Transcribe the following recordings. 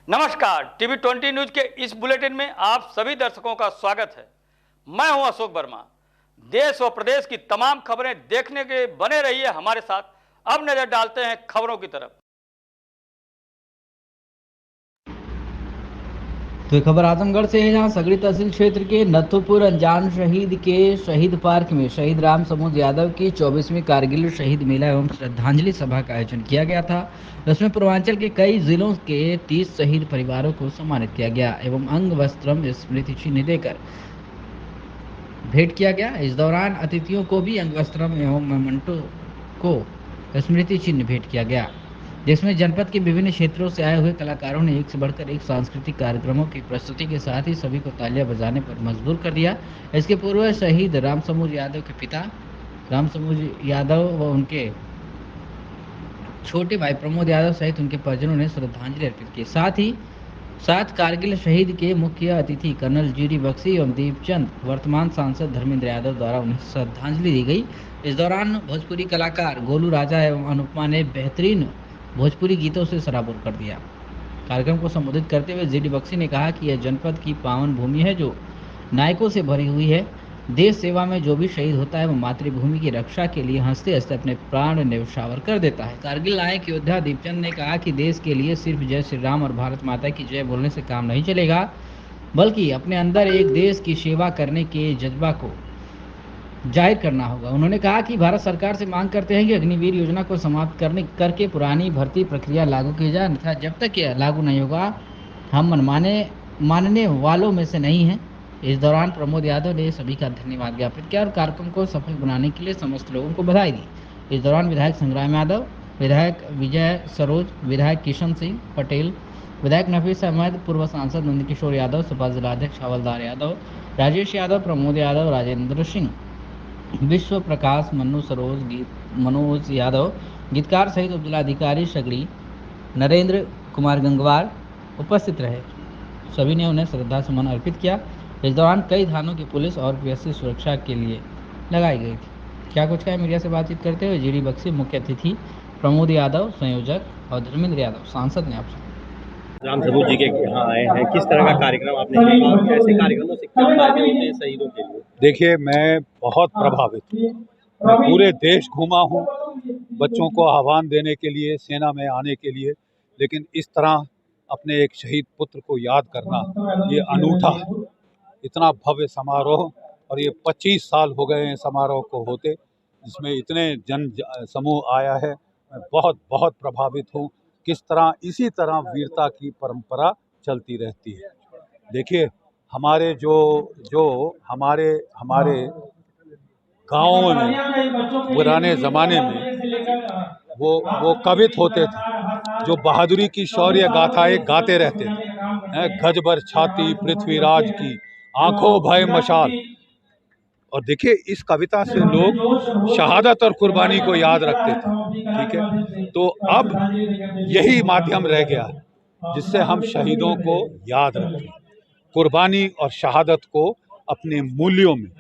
नमस्कार, TV 20 news के इस बुलेटिन में आप सभी दर्शकों का स्वागत है। मैं हूं अशोक वर्मा। देश व प्रदेश की तमाम खबरें देखने के बने रहिए हमारे साथ। अब नजर डालते हैं खबरों की तरफ। तो ये खबर आजमगढ़ से है, जहां सगड़ी तहसील क्षेत्र के नथुपुर अनजान शहीद के शहीद पार्क में शहीद राम समूद यादव की 24वीं कारगिल शहीद मेला एवं श्रद्धांजलि सभा का आयोजन किया गया था। जिसमें पूर्वांचल के कई जिलों के 30 शहीद परिवारों को सम्मानित किया गया एवं अंग वस्त्रम स्मृति चिन्ह देकर भेंट किया गया। इस दौरान अतिथियों को भी अंग वस्त्रम एवं मेमेंटो को स्मृति चिन्ह भेंट किया गया, जिसमें जनपद के विभिन्न क्षेत्रों से आए हुए कलाकारों ने एक से बढ़कर एक सांस्कृतिक कार्यक्रमों की प्रस्तुति के साथ ही सभी को तालियां बजाने पर मजबूर कर दिया। इसके पूर्व शहीद राम समूद यादव के पिता राम समूद यादव व उनके छोटे भाई प्रमोद यादव सहित उनके परिजनों ने श्रद्धांजलि अर्पित की। साथ कारगिल शहीद के मुख्य अतिथि कर्नल जीडी बख्शी एवं दीपचंद वर्तमान सांसद धर्मेंद्र यादव द्वारा उन्हें श्रद्धांजलि दी गई। इस दौरान भोजपुरी कलाकार गोलू राजा एवं अनुपमा ने बेहतरीन भोजपुरी गीतों से सराबोर कर दिया। कार्यक्रम को संबोधित करते हुए जीडी बख्शी ने कहा कि यह जनपद की पावन भूमि है जो नायकों से भरी हुई है। देश सेवा में जो भी शहीद होता है वो मातृभूमि की रक्षा के लिए हंसते हंसते अपने प्राण न्यौछावर कर देता है। कारगिल नायक योद्धा दीपचंद ने कहा कि देश के लिए सिर्फ जय श्री राम और भारत माता की जय बोलने से काम नहीं चलेगा, बल्कि अपने अंदर एक देश की सेवा करने के जज्बा को जाहिर करना होगा। उन्होंने कहा कि भारत सरकार से मांग करते हैं कि अग्निवीर योजना को समाप्त करके पुरानी भर्ती प्रक्रिया लागू की जाए, अन्यथा जब तक यह लागू नहीं होगा हम मानने वालों में से नहीं हैं। इस दौरान प्रमोद यादव ने सभी का धन्यवाद ज्ञापित किया और कार्यक्रम को सफल बनाने के लिए समस्त लोगों को बधाई दी। इस दौरान विधायक संग्राम यादव, विधायक विजय सरोज, विधायक किशन सिंह पटेल, विधायक नफीस अहमद, पूर्व सांसद नंदकिशोर यादव, सपा जिलाध्यक्ष हवलदार यादव, राजेश यादव, प्रमोद यादव, राजेंद्र सिंह, विश्व प्रकाश, मन्नू सरोज, मनोज यादव, गीतकार सहित उपजिलाधिकारी सगड़ी नरेंद्र कुमार गंगवार उपस्थित रहे। सभी ने उन्हें श्रद्धा सुमन अर्पित किया। इस दौरान कई थानों की पुलिस और पीएससी सुरक्षा के लिए लगाई गई थी। क्या कुछ कहा मीडिया से बातचीत करते हुए जीडी बख्शी मुख्य अतिथि, प्रमोद यादव संयोजक और धर्मेंद्र यादव सांसद ने आपसे राम समूद जी के यहाँ आए हैं। किस तरह का कार्यक्रम आपने देखा और ऐसे कार्यक्रमों से क्या फायदे होते हैं शहीदों के लिए? देखिए, मैं बहुत प्रभावित हूँ। मैं पूरे देश घूमा हूँ बच्चों को आह्वान देने के लिए, सेना में आने के लिए, लेकिन इस तरह अपने एक शहीद पुत्र को याद करना ये अनूठा है। इतना भव्य समारोह, और ये 25 साल हो गए हैं समारोह को होते, जिसमें इतने जन समूह आया है। मैं बहुत बहुत प्रभावित हूँ। किस तरह इसी तरह वीरता की परंपरा चलती रहती है। देखिए, हमारे जो हमारे गाँवों में पुराने ज़माने में वो कवित होते थे जो बहादुरी की शौर्य गाथाएं गाते रहते थे। गज भर छाती पृथ्वीराज की, आंखों भय मशाल। और देखिए, इस कविता से लोग शहादत और कुर्बानी को याद रखते थे। ठीक है, तो अब यही माध्यम रह गया है जिससे हम शहीदों को याद रखें, कुर्बानी और शहादत को अपने मूल्यों में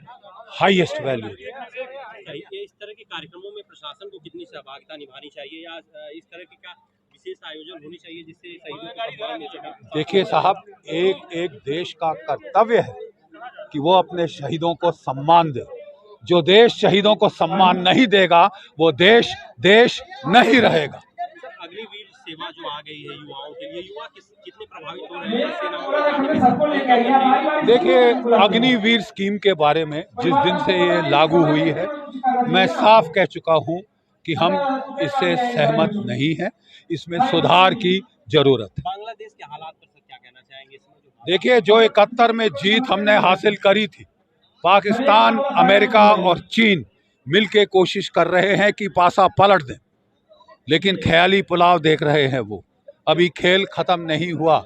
हाईएस्ट वैल्यू। इस तरह के कार्यक्रमों में प्रशासन को कितनी सहभागिता निभानी चाहिए, या इस तरह के क्या विशेष आयोजन होनी चाहिए जिससे शहीदों को सम्मान मिल सके? देखिए साहब, एक देश का कर्तव्य है कि वो अपने शहीदों को सम्मान दे। जो देश शहीदों को सम्मान नहीं देगा वो देश नहीं रहेगा। अग्निवीर सेवा जो आ गई है युवाओं के लिए, युवा कितने प्रभावित हो रहे हैं सेनाओं में? देखिए, अग्निवीर स्कीम के बारे में जिस दिन से ये लागू हुई है, मैं साफ कह चुका हूँ कि हम इससे सहमत नहीं हैं। इसमें सुधार की जरूरत है। बांग्लादेश के हालात पर क्या कहना चाहेंगे इसमें? देखिए, जो 71 में जीत हमने हासिल करी थी, पाकिस्तान, अमेरिका और चीन मिलके कोशिश कर रहे हैं कि पासा पलट दें, लेकिन ख्याली पुलाव देख रहे हैं वो। अभी खेल खत्म नहीं हुआ,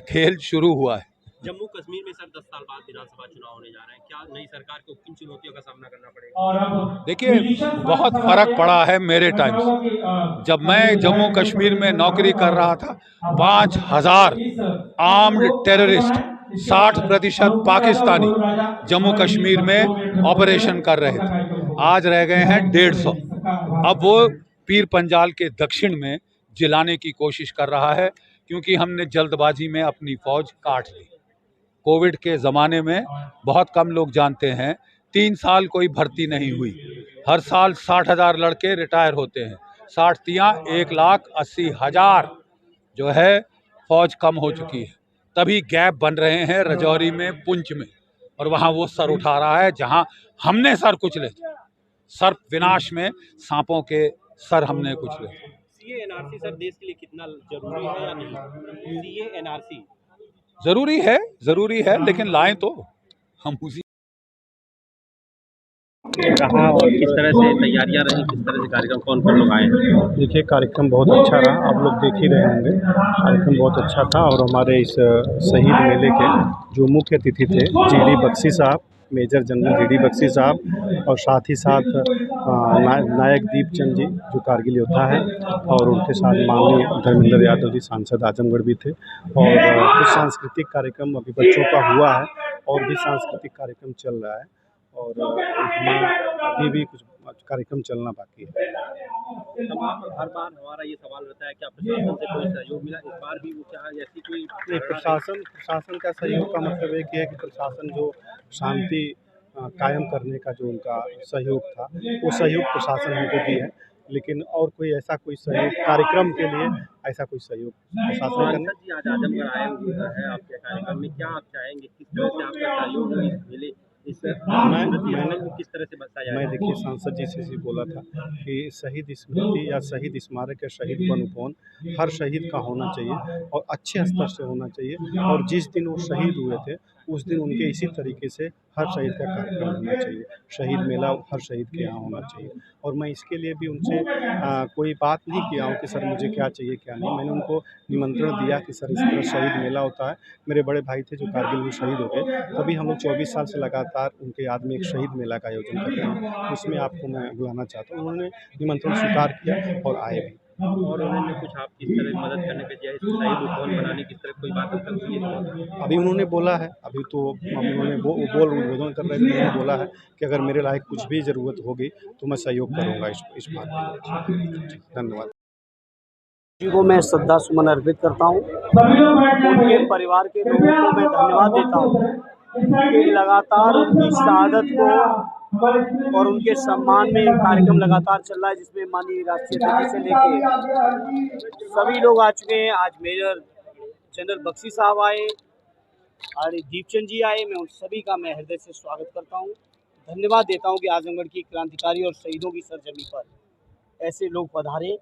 खेल शुरू हुआ है। जम्मू कश्मीर में सर 10 साल बाद विधानसभा चुनाव होने जा रहे हैं, क्या नई सरकार को किन चुनौतियों का सामना करना पड़ेगा? देखिए, बहुत फर्क पड़ा है मेरे टाइम से। जब मैं जम्मू कश्मीर में नौकरी कर रहा था, 5000 आर्म्ड टेररिस्ट, 60% पाकिस्तानी जम्मू कश्मीर में ऑपरेशन कर रहे थे। आज रह गए हैं 150। अब वो पीर पंजाल के दक्षिण में जिलाने की कोशिश कर रहा है। क्योंकि हमने जल्दबाजी में अपनी फौज काट ली। कोविड के ज़माने में बहुत कम लोग जानते हैं 3 साल कोई भर्ती नहीं हुई। हर साल 60,000 लड़के रिटायर होते हैं। 60 तियाँ 1,80,000 जो है फौज कम हो चुकी है। तभी गैप बन रहे हैं रजौरी में, पुंछ में, और वहाँ वो सर उठा रहा है जहाँ हमने सर कुचले। सर्प विनाश में सांपों के सर हमने कुचले। सीए एनआरसी सर देश के लिए कितना जरूरी है या नहीं? सीए एनआरसी ज़रूरी है, लेकिन लाएं तो हम उसी कहाँ और किस तरह से तैयारियां रही, किस तरह से कार्यक्रम, कौन कौन लोग आए हैं? देखिए, कार्यक्रम बहुत अच्छा रहा। आप लोग देख ही रहे होंगे, कार्यक्रम बहुत अच्छा था। और हमारे इस शहीद मेले के जो मुख्य अतिथि थे जीडी बख्शी साहब, मेजर जनरल जीडी बख्शी साहब, और साथ ही साथ नायक दीपचंद जी जो कारगिल योद्धा है, और उनके साथ माननीय धर्मेंद्र यादव जी सांसद आजमगढ़ भी थे। और कुछ सांस्कृतिक कार्यक्रम अभी बच्चों का हुआ है और भी सांस्कृतिक कार्यक्रम चल रहा है, और अभी भी कुछ कार्यक्रम चलना बाकी है। हर बार हमारा ये सवाल रहता है कि प्रशासन से कोई सहयोग मिला, इस बार भी वो क्या ऐसी कोई? प्रशासन का सहयोग का मतलब एक है कि प्रशासन जो शांति कायम करने का जो उनका सहयोग था, वो सहयोग प्रशासन हमको दी है। लेकिन और कोई ऐसा कोई सहयोग कार्यक्रम के लिए ऐसा कोई सहयोग प्रशासन का नहीं। जी आज आजमगढ़ आए हुए हैं आपके कार्यक्रम में, क्या आप चाहेंगे किस तरह से आपका सहयोग मिले? किस तरह से बताया? मैं देखिए सांसद जी से बोला था कि शहीद स्मृति या शहीद स्मारक या शहीद वन उपवन हर शहीद का होना चाहिए और अच्छे स्तर से होना चाहिए। और जिस दिन वो शहीद हुए थे उस दिन उनके इसी तरीके से हर शहीद का कार्यक्रम होना चाहिए। शहीद मेला हर शहीद के यहाँ होना चाहिए। और मैं इसके लिए भी उनसे कोई बात नहीं किया हूँ कि सर मुझे क्या चाहिए क्या नहीं। मैंने उनको निमंत्रण दिया कि सर इस तरह शहीद मेला होता है। मेरे बड़े भाई थे जो कारगिल में शहीद हो गए, तभी हम लोग 24 साल से लगातार उनके याद में एक शहीद मेला का आयोजन करते हैं। उसमें आपको मैं बुलाना चाहता हूँ। उन्होंने निमंत्रण स्वीकार किया और आए भी। और उन्होंने कुछ आपकी इस तरह मदद करने के लिए शहीद उपवन बनाने की तरह कोई बात की है? अभी उन्होंने बोला है, अभी तो उन्होंने उद्बोधन कर रहे थे, उन्होंने बोला है कि अगर मेरे लायक कुछ भी ज़रूरत होगी तो मैं सहयोग करूँगा इस बात में। धन्यवाद जी को मैं श्रद्धा सुमन अर्पित करता हूँ। उनके परिवार के लोगों को मैं धन्यवाद देता हूँ कि लगातार उनकी शहादत को और उनके सम्मान में कार्यक्रम लगातार चल रहा है, जिसमें माननीय राष्ट्रीय अध्यक्ष से लेके सभी लोग आ चुके हैं। आज मेजर जनरल बख्शी साहब आए और दीपचंद जी आए। मैं उन सभी का मैं हृदय से स्वागत करता हूँ, धन्यवाद देता हूँ कि आजमगढ़ की क्रांतिकारी और शहीदों की सरजमी पर ऐसे लोग पधारे।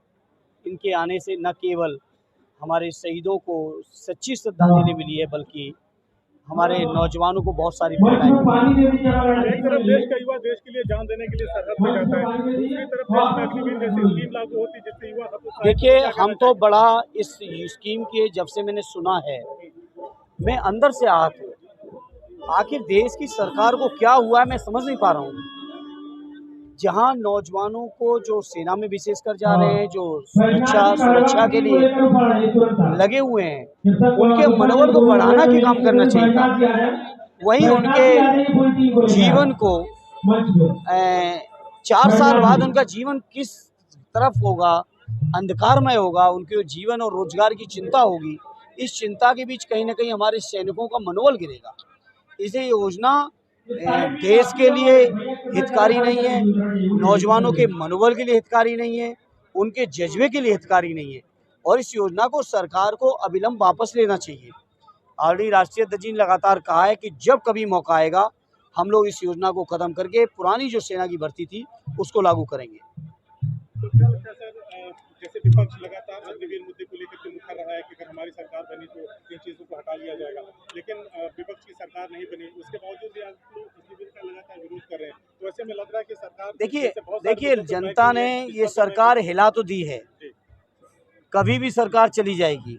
इनके आने से न केवल हमारे शहीदों को सच्ची श्रद्धांजलि मिली है, बल्कि हमारे नौजवानों को बहुत सारी एक तरफ देश का युवा देश के लिए जान देने के लिए सरहद पे जाता है, दूसरी तरफ देश में अग्निवीर जैसी स्कीम लागू होती है जिससे युवा सब। देखिए, हम तो बड़ा इस स्कीम के जब से मैंने सुना है मैं अंदर से आहत हूँ। आखिर देश की सरकार को क्या हुआ है मैं समझ नहीं पा रहा हूँ। जहाँ नौजवानों को जो सेना में विशेषकर जा रहे हैं, जो सुरक्षा के लिए लगे हुए हैं, उनके मनोबल को बढ़ाना की काम करना चाहिए था। वहीं उनके जीवन को 4 साल बाद उनका जीवन किस तरफ होगा, अंधकारमय होगा, उनके जीवन और रोजगार की चिंता होगी। इस चिंता के बीच कहीं ना कहीं हमारे सैनिकों का मनोबल गिरेगा। इसे योजना देश के लिए हितकारी नहीं है, नौजवानों के मनोबल के लिए हितकारी नहीं है, उनके जज्बे के लिए हितकारी नहीं है, और इस योजना को सरकार को अविलंब वापस लेना चाहिए। ऑलरेडी राष्ट्रीय अध्यक्ष जी ने लगातार कहा है कि जब कभी मौका आएगा हम लोग इस योजना को खत्म करके पुरानी जो सेना की भर्ती थी उसको लागू करेंगे। तो क्या लगता है सर, जैसे विपक्ष लगातार अग्निवीर मुद्दे को लेकर मुखर रहा है कि अगर हमारी सरकार बनी तो इन चीज़ों को हटा लिया जाएगा, लेकिन विपक्ष की सरकार नहीं बनी, उसके बावजूद भी आप लोग अग्निवीर का लगातार विरोध कर रहे हैं। तो ऐसे में लग रहा है कि सरकार देखिए जनता ने ये सरकार हिला तो दी है, कभी भी सरकार चली जाएगी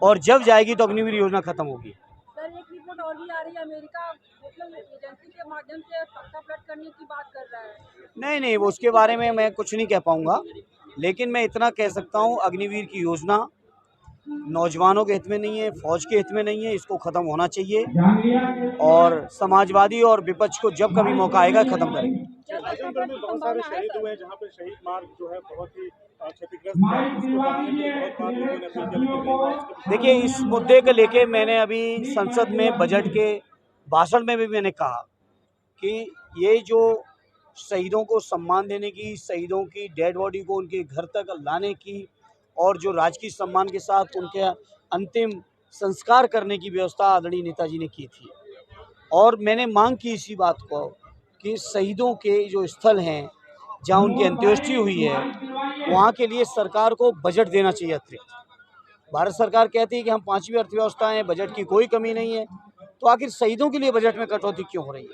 और जब जाएगी तो अग्निवीर योजना खत्म होगी। सर, एक रिपोर्ट और भी आ रही है, अमेरिका मतलब एजेंसी के माध्यम से सत्ता पलट करने की बात कर रहा है। नहीं, उसके बारे में मैं कुछ नहीं कह पाऊंगा, लेकिन मैं इतना कह सकता हूं अग्निवीर की योजना नौजवानों के हित में नहीं है, फौज के हित में नहीं है। इसको खत्म होना चाहिए और समाजवादी और विपक्ष को जब कभी मौका आएगा खत्म करेंगे। आजमगढ़ में बहुत सारे शहीद हुए जहाँ पे शहीद मार्ग जो है बहुत ही क्षतिग्रस्त है, उसको बनाने के लिए बहुत बार लोगों ने अपील की, लेकिन देखिए, इस मुद्दे को लेके मैंने अभी संसद में बजट के भाषण में भी मैंने कहा कि ये जो शहीदों को सम्मान देने की, शहीदों की डेड बॉडी को उनके घर तक लाने की और जो राजकीय सम्मान के साथ उनके अंतिम संस्कार करने की व्यवस्था आदरणीय नेताजी ने की थी। और मैंने मांग की इसी बात को कि शहीदों के जो स्थल हैं जहाँ उनकी अंत्येष्टि हुई है, वहाँ के लिए सरकार को बजट देना चाहिए अतिरिक्त। भारत सरकार कहती है कि हम 5वीं अर्थव्यवस्था हैं, बजट की कोई कमी नहीं है, तो आखिर शहीदों के लिए बजट में कटौती क्यों हो रही है?